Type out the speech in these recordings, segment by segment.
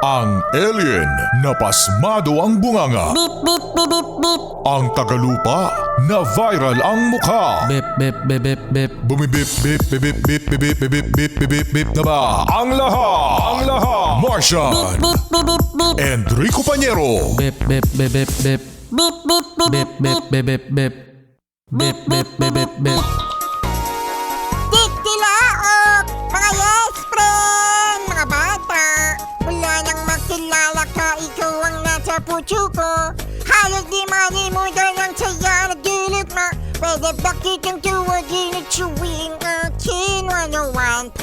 Ang alien na pasmado ang bunganga. Beep, beep, beep, beep, beep. Ang tagalupa na viral ang mukha. Bip, bip, bip, bip, bip. Bumibip, bip, bip, bip, bip, bip, bip, bip, bip, bip, bip na ba? Ang lahat, Martian, Beep, beep, beep, beep. Enrico Pañero, Bip, bip, bip, bip, bip. Beep, beep, beep, Bip, bip, bip, bip, bip. Bip, bip, bip, bip, bip. Titilaok! Mga yes, friend! Mga bata! Wala nang makilala ka, ikaw ang nasa puso ko. Halos di malimutan ang saya na gilid mo. Pwede ba kitang tuwagin at chewing akin 101.1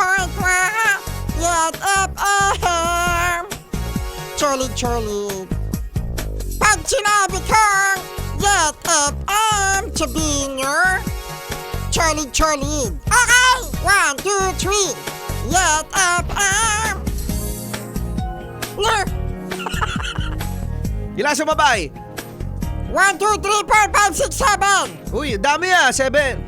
Yet FM. Cholit. Pag sinabi kong Yet FM, sabihin nyo Cholit. Okay! 1, 2, 3 Yet FM. No! Ilan sumabay? 1, 2, 3, 4, 5, 6, 7. Uy, dami 7.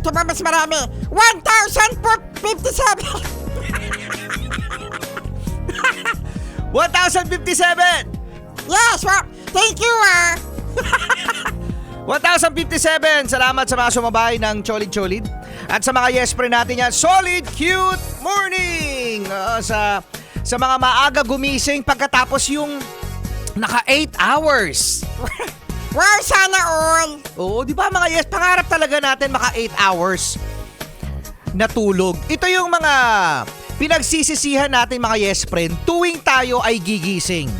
Ito ba mas marami? 1,057. 1,057! Yes, well, thank you 1,057! Salamat sa mga sumabay ng Cholid. At sa mga yes friend natin yan, solid, cute morning! Sa mga maaga gumising pagkatapos yung naka 8 hours. Wow, sana all. Oo, di ba mga yes, pangarap talaga natin maka 8 hours na tulog. Ito yung mga pinagsisisihan natin mga yes friend tuwing tayo ay gigising.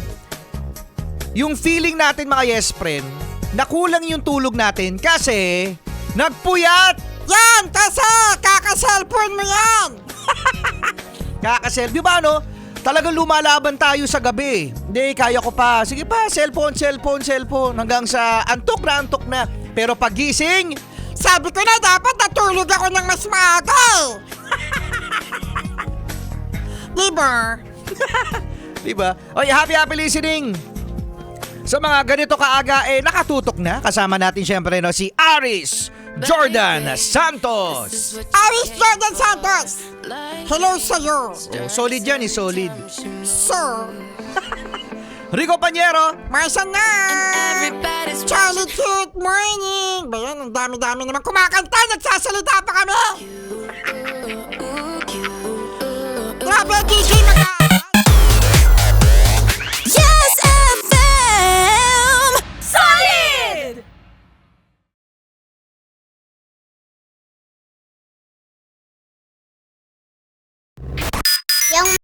Yung feeling natin mga yes friend, na kulang yung tulog natin kasi nagpuyat. Yan, kasi kaka-cellphone mo yan. Kakasel, di ba no? Talagang lumalaban tayo sa gabi. Hindi, kaya ko pa. Sige pa, cellphone. Hanggang sa antok na. Pero pagising, Sabi ko na dapat natulog ako ng mas maaga eh. Diba? diba? Oy, happy listening. Sa mga ganito kaaga, nakatutok na. Kasama natin syempre no, si Aris Jordan Santos. Aris Jordan Santos. Hello sa'yo. Oh, solid yan, solid. So, Rico Pañero. Marsan na. Charlie Cute Morning. Ba yan, ang dami-dami naman kumakanta. Nagsasalita pa kami. Grabe, Gigi.